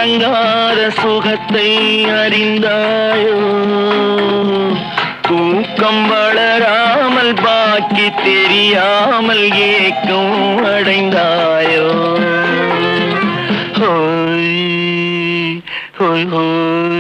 அடங்காத சுகத்தை அறிந்தாயோ? தூக்கம் வளராமல் பாக்கி தெரியாமல் ஏக்கம் அடைந்தாயோ? ஹோய் ஹோய் ஹோய்.